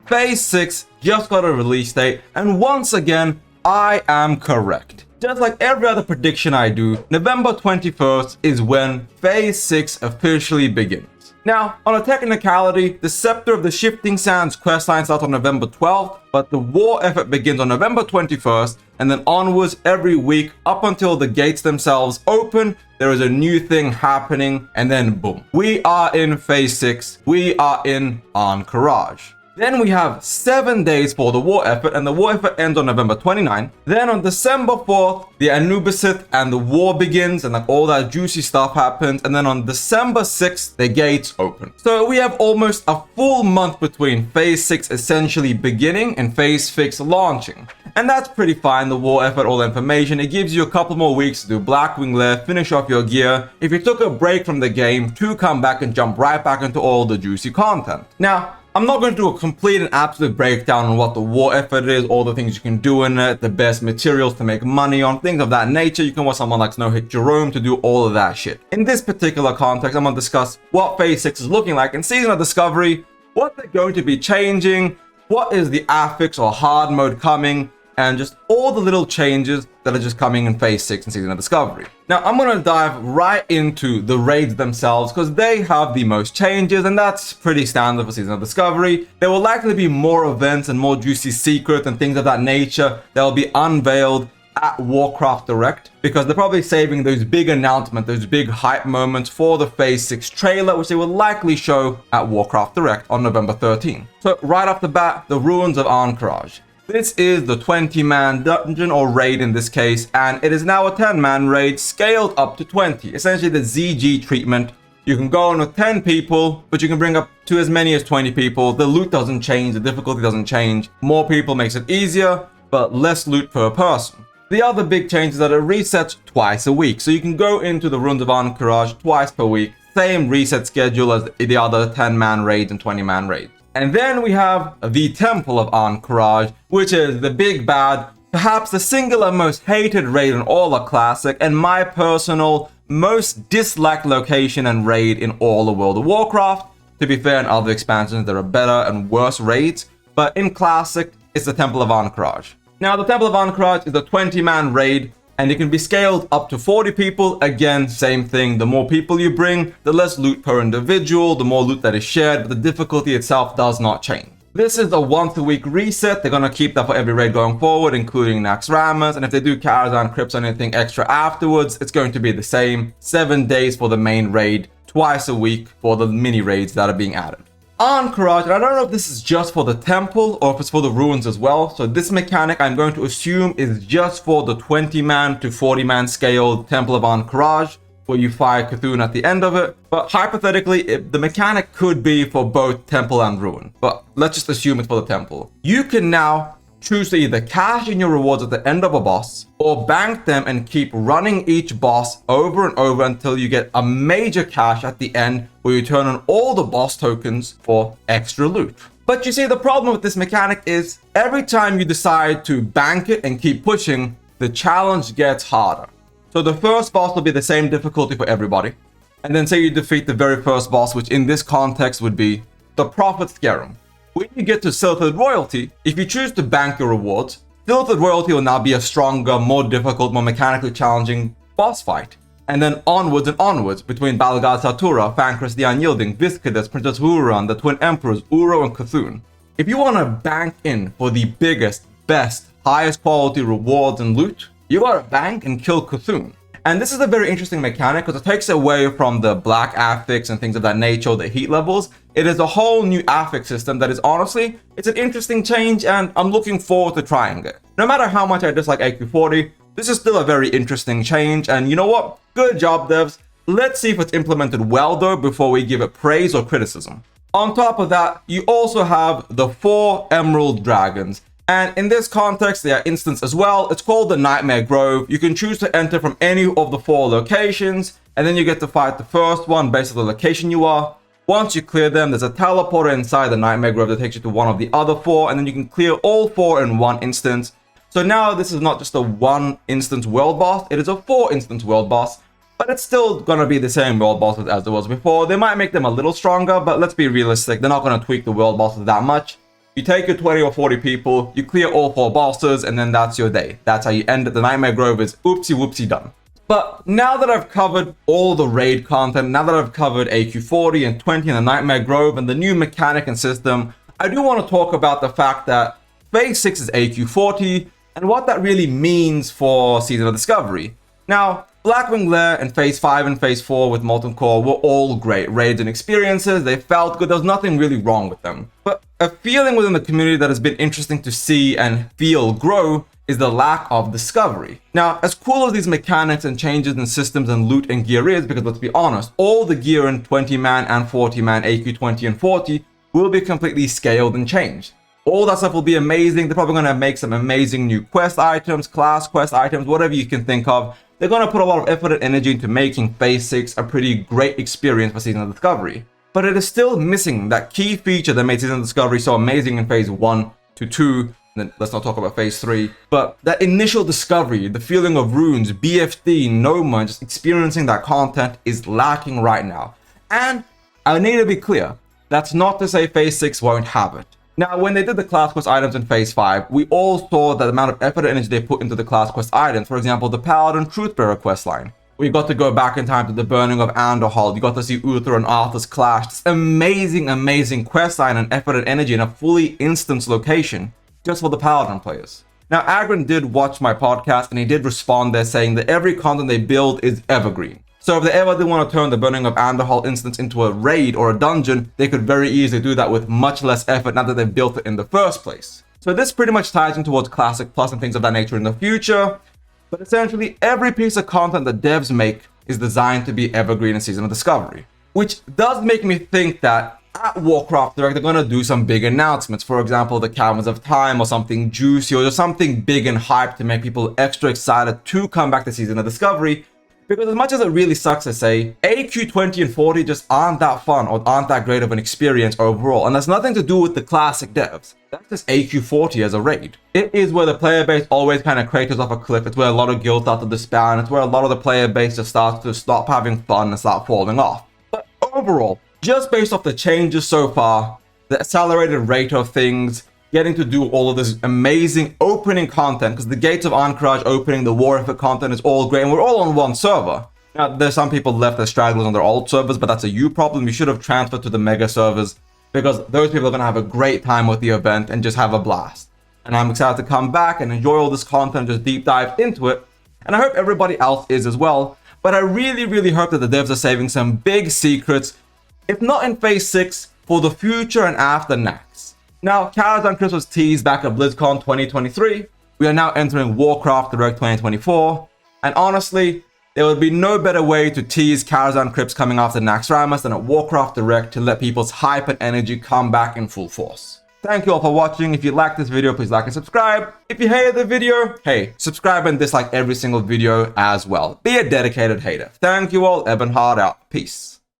Phase 6 just got a release date, and once again, I am correct. Just like every other prediction I do, November 21st is when Phase 6 officially begins. Now, on a technicality, the Scepter of the Shifting Sands questline starts on November 12th, but the war effort begins on November 21st, and then onwards every week up until the gates themselves open, there is a new thing happening, and then boom. We are in Phase 6, we are in Encourage. Then we have 7 days for the war effort, and the war effort ends on November 29th. Then on December 4th, the Anubisith and the war begins, and like all that juicy stuff happens. And then on December 6th, the gates open. So we have almost a full month between Phase 6 essentially beginning and Phase 6 launching. And that's pretty fine, the war effort, all the information. It gives you a couple more weeks to do Blackwing Lair, finish off your gear. If you took a break from the game, to come back and jump right back into all the juicy content. Now, I'm not going to do a complete and absolute breakdown on what the war effort is, all the things you can do in it, the best materials to make money on, things of that nature. You can watch someone like Snow Hit Jerome to do all of that shit. In this particular context, I'm going to discuss what Phase 6 is looking like in Season of Discovery, what they're going to be changing, what is the affix or hard mode coming, and just all the little changes that are just coming in Phase 6 and Season of Discovery. Now, I'm going to dive right into the raids themselves because they have the most changes, and that's pretty standard for Season of Discovery. There will likely be more events and more juicy secrets and things of that nature that will be unveiled at Warcraft Direct, because they're probably saving those big announcements, those big hype moments for the Phase 6 trailer, which they will likely show at Warcraft Direct on November 13th. So right off the bat, the Ruins of Encourage. This is the 20-man dungeon or raid in this case, and it is now a 10-man raid scaled up to 20. Essentially the ZG treatment. You can go on with 10 people, but you can bring up to as many as 20 people. The loot doesn't change, the difficulty doesn't change. More people makes it easier, but less loot per person. The other big change is that it resets twice a week. So you can go into the Ruins of Encourage twice per week. Same reset schedule as the other 10-man raids and 20-man raids. And then we have the Temple of Encourage, which is the big bad, perhaps the singular most hated raid in all of Classic, and my personal most disliked location and raid in all of World of Warcraft. To be fair, in other expansions there are better and worse raids, but in Classic, it's the Temple of Encourage. Now, the Temple of Encourage is a 20-man raid, and it can be scaled up to 40 people. Again, same thing. The more people you bring, the less loot per individual, the more loot that is shared, but the difficulty itself does not change. This is a once-a-week reset. They're going to keep that for every raid going forward, including Naxxramas, and if they do Karazhan Crypts or anything extra afterwards, it's going to be the same. 7 days for the main raid, twice a week for the mini raids that are being added. Encourage, and I don't know if this is just for the temple or if it's for the ruins as well. So this mechanic I'm going to assume is just for the 20-man to 40-man scaled Temple of Encourage, where you fire Cthulhu at the end of it. But hypothetically, the mechanic could be for both temple and ruin. But let's just assume it's for the temple. You can now choose to either cash in your rewards at the end of a boss, or bank them and keep running each boss over and over until you get a major cash at the end, where you turn on all the boss tokens for extra loot. But you see, the problem with this mechanic is every time you decide to bank it and keep pushing, the challenge gets harder. So the first boss will be the same difficulty for everybody. And then say you defeat the very first boss, which in this context would be the Prophet Scarum. When you get to Silted Royalty, if you choose to bank your rewards, Silted Royalty will now be a stronger, more difficult, more mechanically challenging boss fight. And then onwards and onwards between Balagad Satura, Fankris the Unyielding, Viscadus, Princess Huron, the Twin Emperors, Uro and Cthulhu. If you want to bank in for the biggest, best, highest quality rewards and loot, you gotta bank and kill Cthulhu. And this is a very interesting mechanic because it takes away from the black affix and things of that nature, the heat levels. It is a whole new affix system that is honestly, it's an interesting change, and I'm looking forward to trying it. No matter how much I dislike AQ40, this is still a very interesting change, and you know what? Good job, devs. Let's see if it's implemented well though before we give it praise or criticism. On top of that, you also have the 4 Emerald Dragons. And in this context, they are instants as well. It's called the Nightmare Grove. You can choose to enter from any of the 4 locations, and then you get to fight the first one based on the location you are. Once you clear them, there's a teleporter inside the Nightmare Grove that takes you to one of the other 4, and then you can clear all 4 in one instance. So now this is not just a 1 instance world boss, it is a 4 instance world boss, but it's still gonna be the same world bosses as it was before. They might make them a little stronger, but let's be realistic, they're not gonna tweak the world bosses that much. You take your 20 or 40 people, you clear all 4 bosses, and then that's your day. That's how you end it. The Nightmare Grove is oopsie whoopsie done. But now that I've covered all the raid content, now that I've covered AQ40 and 20 and the Nightmare Grove and the new mechanic and system, I do want to talk about the fact that Phase 6 is AQ40 and what that really means for Season of Discovery. Now, Blackwing Lair and Phase 5 and Phase 4 with Molten Core were all great raids and experiences. They felt good. There was nothing really wrong with them. But a feeling within the community that has been interesting to see and feel grow is the lack of discovery. Now, as cool as these mechanics and changes in systems and loot and gear is, because let's be honest, all the gear in 20-man and 40-man AQ20 and 40 will be completely scaled and changed. All that stuff will be amazing. They're probably going to make some amazing new quest items, class quest items, whatever you can think of. They're going to put a lot of effort and energy into making Phase 6 a pretty great experience for Season of Discovery. But it is still missing that key feature that made Season of Discovery so amazing in Phase 1 to 2. Then let's not talk about Phase 3. But that initial discovery, the feeling of runes, BFD, Noma, just experiencing that content is lacking right now. And I need to be clear, that's not to say Phase 6 won't have it. Now, when they did the class quest items in Phase 5, we all saw the amount of effort and energy they put into the class quest items. For example, the Paladin Truthbearer questline. We got to go back in time to the burning of Anderhall. You got to see Uther and Arthur's clash. This amazing, amazing questline and effort and energy in a fully instanced location just for the Paladin players. Now, Agron did watch my podcast and he did respond there saying that every content they build is evergreen. So if they ever did want to turn the Burning of Anderhall instance into a raid or a dungeon, they could very easily do that with much less effort now that they've built it in the first place. So this pretty much ties in towards Classic Plus and things of that nature in the future. But essentially, every piece of content that devs make is designed to be evergreen in Season of Discovery. Which does make me think that at Warcraft Direct, they're going to do some big announcements. For example, the Caverns of Time or something juicy or just something big and hyped to make people extra excited to come back to Season of Discovery. Because as much as it really sucks to say, AQ20 and 40 just aren't that fun or aren't that great of an experience overall. And that's nothing to do with the classic devs. That's just AQ40 as a raid. It is where the player base always kind of craters off a cliff. It's where a lot of guilds start to despair. And it's where a lot of the player base just starts to stop having fun and start falling off. But overall, just based off the changes so far, the accelerated rate of things, getting to do all of this amazing opening content, because the Gates of Ahn'Qiraj opening, the War Effort content is all great, and we're all on one server. Now, there's some people left as stragglers on their old servers, but that's a you problem. You should have transferred to the mega servers, because those people are going to have a great time with the event and just have a blast. And I'm excited to come back and enjoy all this content, just deep dive into it, and I hope everybody else is as well. But I really, really hope that the devs are saving some big secrets, if not in Phase 6, for the future and after Naxx. Now, Karazhan Crypts was teased back at BlizzCon 2023. We are now entering Warcraft Direct 2024. And honestly, there would be no better way to tease Karazhan Crypts coming after Naxxramas than at Warcraft Direct to let people's hype and energy come back in full force. Thank you all for watching. If you liked this video, please like and subscribe. If you hated the video, hey, subscribe and dislike every single video as well. Be a dedicated hater. Thank you all. Ebenhard out. Peace.